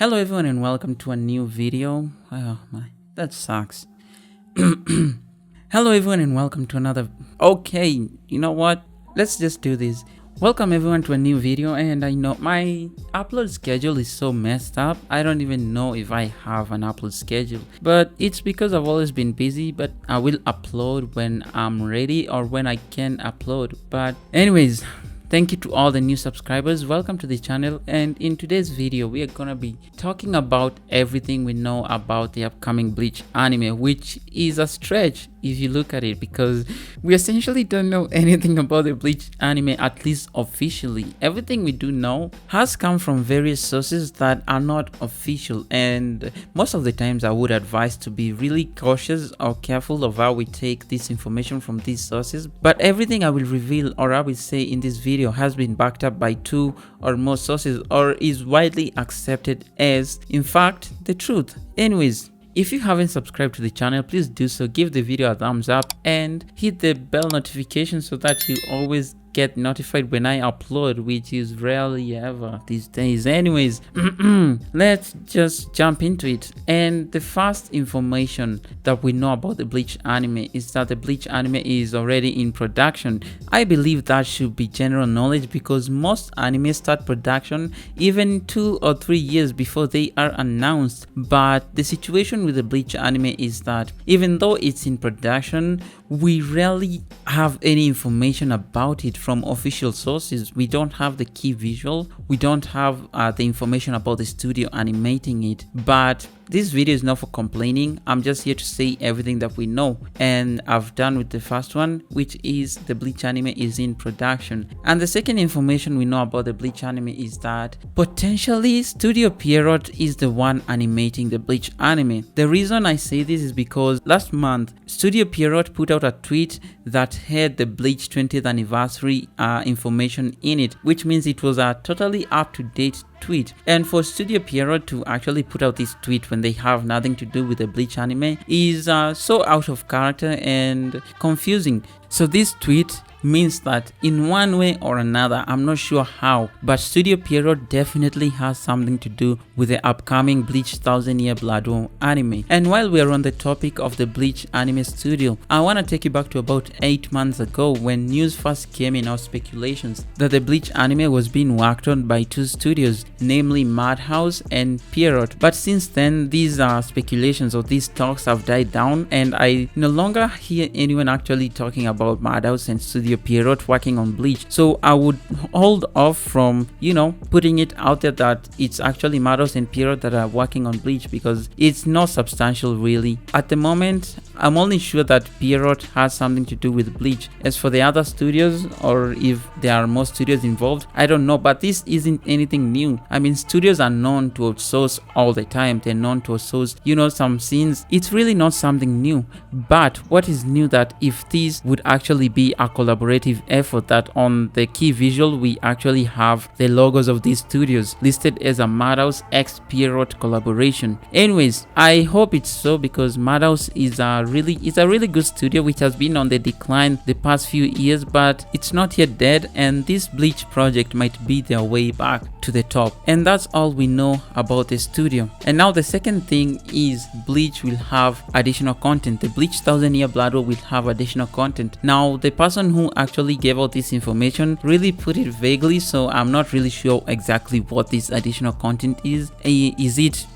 Hello everyone and welcome to a new video. Oh my, that sucks. Hello everyone and welcome to another. Okay, you know what? Let's just do this. Welcome everyone to a new video, and I know my upload schedule is so messed up. I don't even know if I have an upload schedule, but it's because I've always been busy. But I will upload when I'm ready or when I can upload. But anyways, thank you to all the new subscribers. Welcome to the channel, and in today's video we are gonna be talking about everything we know about the upcoming Bleach anime, which is a stretch if you look at it, because we essentially don't know anything about the Bleach anime, at least officially. Everything we do know has come from various sources that are not official, and most of the times I would advise to be really cautious or careful of how we take this information from these sources. But everything I will reveal or I will say in this video has been backed up by two or more sources, or is widely accepted as in fact the truth. Anyways, if you haven't subscribed to the channel, please do so. Give the video a thumbs up and hit the bell notification so that you always get notified when I upload, which is rarely ever these days. Anyways, let's just jump into it. And the first information that we know about the Bleach anime is that the Bleach anime is already in production. I believe that should be general knowledge, because most anime start production even 2 or 3 years before they are announced. But the situation with the Bleach anime is that even though it's in production, we rarely have any information about it from official sources. We don't have the key visual, we don't have the information about the studio animating it. But this video is not for complaining. I'm just here to say everything that we know, and I've done with the first one, which is the Bleach anime is in production. And the second information we know about the Bleach anime is that potentially Studio PIERROT is the one animating the Bleach anime. The reason I say this is because last month Studio PIERROT put out a tweet that had the Bleach 20th anniversary information in it, which means it was a totally up-to-date tweet. And for Studio PIERROT to actually put out this tweet when they have nothing to do with the Bleach anime is so out of character and confusing. So this tweet means that in one way or another, I'm not sure how, but Studio PIERROT definitely has something to do with the upcoming Bleach 1000-Year Blood War anime. And while we are on the topic of the Bleach anime studio, I want to take you back to about 8 months ago when news first came in, or speculations, that the Bleach anime was being worked on by two studios, namely Madhouse and PIERROT. But since then, these speculations or these talks have died down, and I no longer hear anyone actually talking about Madhouse and Studio PIERROT working on Bleach. So I would hold off from, putting it out there that it's actually Madhouse and PIERROT that are working on Bleach, because it's not substantial really. At the moment, I'm only sure that PIERROT has something to do with Bleach. As for the other studios, or if there are more studios involved, I don't know, but this isn't anything new. I mean, studios are known to outsource all the time. They're known to outsource, some scenes. It's really not something new. But what is new, that if this would actually be a collaborative effort, that on the key visual we actually have the logos of these studios listed as a Madhouse x PIERROT collaboration. Anyways, I hope it's so, because Madhouse is a really good studio which has been on the decline the past few years, but it's not yet dead, and this Bleach project might be their way back to the top. And that's all we know about the studio. And now the second thing is Bleach will have additional content. The Bleach 1000-Year Blood War will have additional content. Now the person who actually gave out this information really put it vaguely, so I'm not really sure exactly what this additional content is. Is it,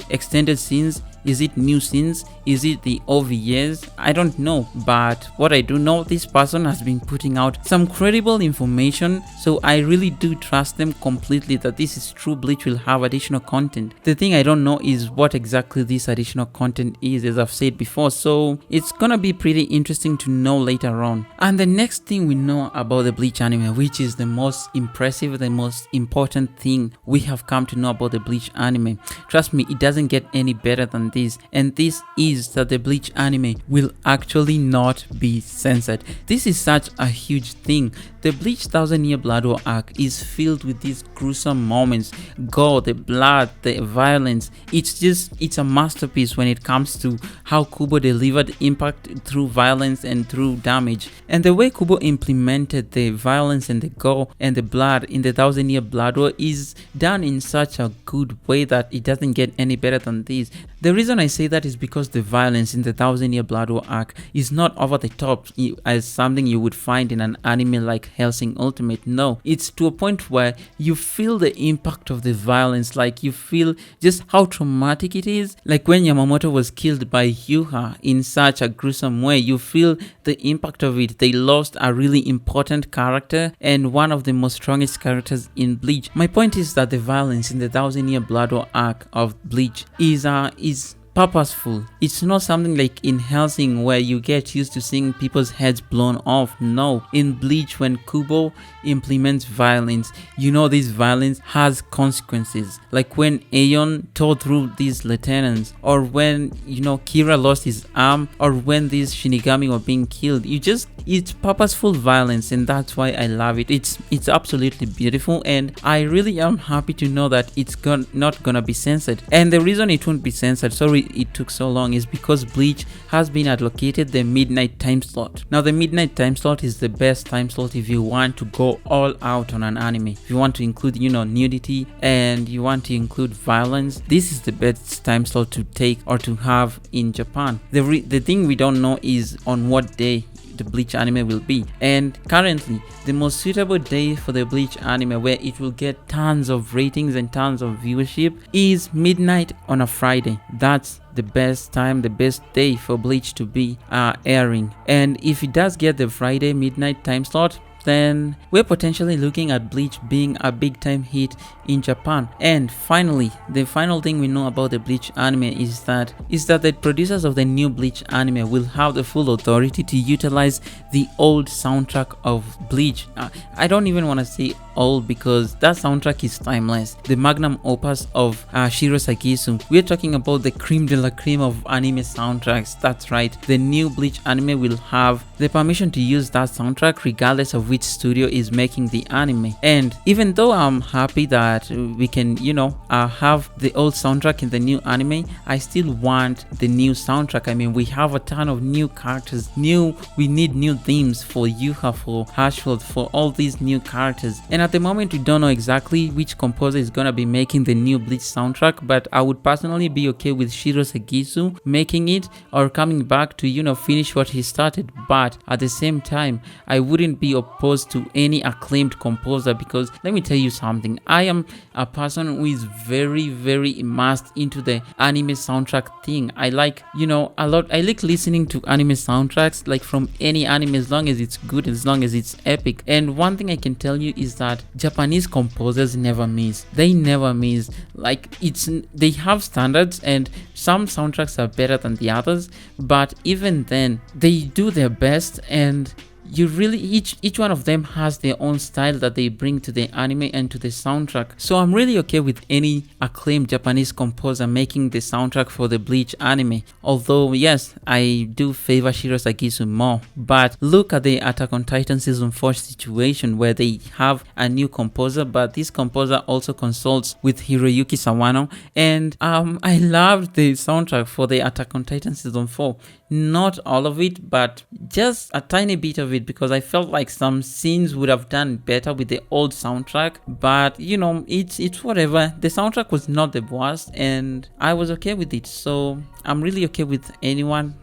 extended scenes? Is it new scenes? Is it the OVAs? I don't know, but what I do know, this person has been putting out some credible information, so I really do trust them completely that this is true. Bleach will have additional content. The thing I don't know is what exactly this additional content is, as I've said before, so it's gonna be pretty interesting to know later on. And the next thing we know about the Bleach anime, which is the most impressive, the most important thing we have come to know about the Bleach anime, trust me, it doesn't get any better than than this, and this is that the Bleach anime will actually not be censored. This is such a huge thing. The Bleach 1000-Year Blood War arc is filled with these gruesome moments, gore, the blood, the violence. It's a masterpiece when it comes to how Kubo delivered impact through violence and through damage. And the way Kubo implemented the violence and the gore and the blood in the 1000-Year Blood War is done in such a good way that it doesn't get any better than this. The reason I say that is because the violence in the 1000-Year Blood War arc is not over the top as something you would find in an anime like Hellsing Ultimate. No, it's to a point where you feel the impact of the violence, like you feel just how traumatic it is. Like when Yamamoto was killed by Yuha in such a gruesome way, you feel the impact of it. They lost a really important character and one of the most strongest characters in Bleach. My point is that the violence in the 1000-Year Blood War arc of Bleach is purposeful. It's not something like in Hellsing where you get used to seeing people's heads blown off. No, in Bleach, when Kubo implements violence, you know this violence has consequences. Like when Aeon tore through these lieutenants, or when Kira lost his arm, or when these Shinigami were being killed. It's purposeful violence, and that's why I love it. It's absolutely beautiful, and I really am happy to know that it's not gonna be censored. And the reason it won't be censored, sorry it took so long, is because Bleach has been allocated the midnight time slot. Now the midnight time slot is the best time slot if you want to go all out on an anime. If you want to include nudity and you want to include violence, this is the best time slot to take or to have in Japan. The thing we don't know is on what day the Bleach anime will be, and currently the most suitable day for the Bleach anime where it will get tons of ratings and tons of viewership is midnight on a Friday. That's the best time, the best day for Bleach to be airing. And if it does get the Friday midnight time slot, then we're potentially looking at Bleach being a big time hit in Japan. And finally, the final thing we know about the Bleach anime is that the producers of the new Bleach anime will have the full authority to utilize the old soundtrack of Bleach. I don't even want to say old because that soundtrack is timeless. The magnum opus of Shiro Sakisu. We're talking about the creme de la creme of anime soundtracks. That's right. The new Bleach anime will have the permission to use that soundtrack regardless of which studio is making the anime. And even though I'm happy that we can have the old soundtrack in the new anime, I still want the new soundtrack. I mean, we have a ton of new characters, we need new themes for Yuha, for Hashfield, for all these new characters. And at the moment we don't know exactly which composer is gonna be making the new Bleach soundtrack, but I would personally be okay with Shiro Sakisu making it or coming back to finish what he started. But at the same time, I wouldn't be opposed to any acclaimed composer, because let me tell you something, I am a person who is very, very immersed into the anime soundtrack thing. I like a lot. I like listening to anime soundtracks, like from any anime, as long as it's good, as long as it's epic. And one thing I can tell you is that Japanese composers never miss. They never miss. Like they have standards, and some soundtracks are better than the others, but even then they do their best, and you really each one of them has their own style that they bring to the anime and to the soundtrack. So I'm really okay with any acclaimed Japanese composer making the soundtrack for the Bleach anime. Although yes, I do favor Shiro Sakisu more. But look at the Attack on Titan season 4 situation where they have a new composer, but this composer also consults with Hiroyuki Sawano, and I loved the soundtrack for the Attack on Titan season 4. Not all of it, but just a tiny bit of it, because I felt like some scenes would have done better with the old soundtrack. But it's whatever. The soundtrack was not the worst, and I was okay with it. So I'm really okay with anyone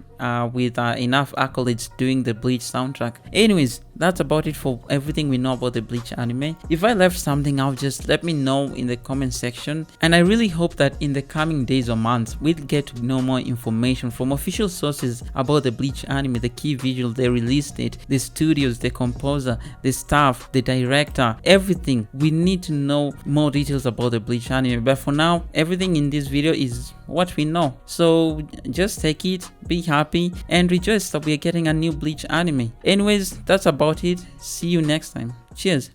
with enough accolades doing the Bleach soundtrack. Anyways, that's about it for everything we know about the Bleach anime. If I left something out, just let me know in the comment section. And I really hope that in the coming days or months, we'll get to know more information from official sources about the Bleach anime, the key visual, the release date, the studios, the composer, the staff, the director, everything. We need to know more details about the Bleach anime. But for now, everything in this video is what we know. So just take it, be happy, and rejoice that we are getting a new Bleach anime. Anyways, that's about it. See you next time. Cheers.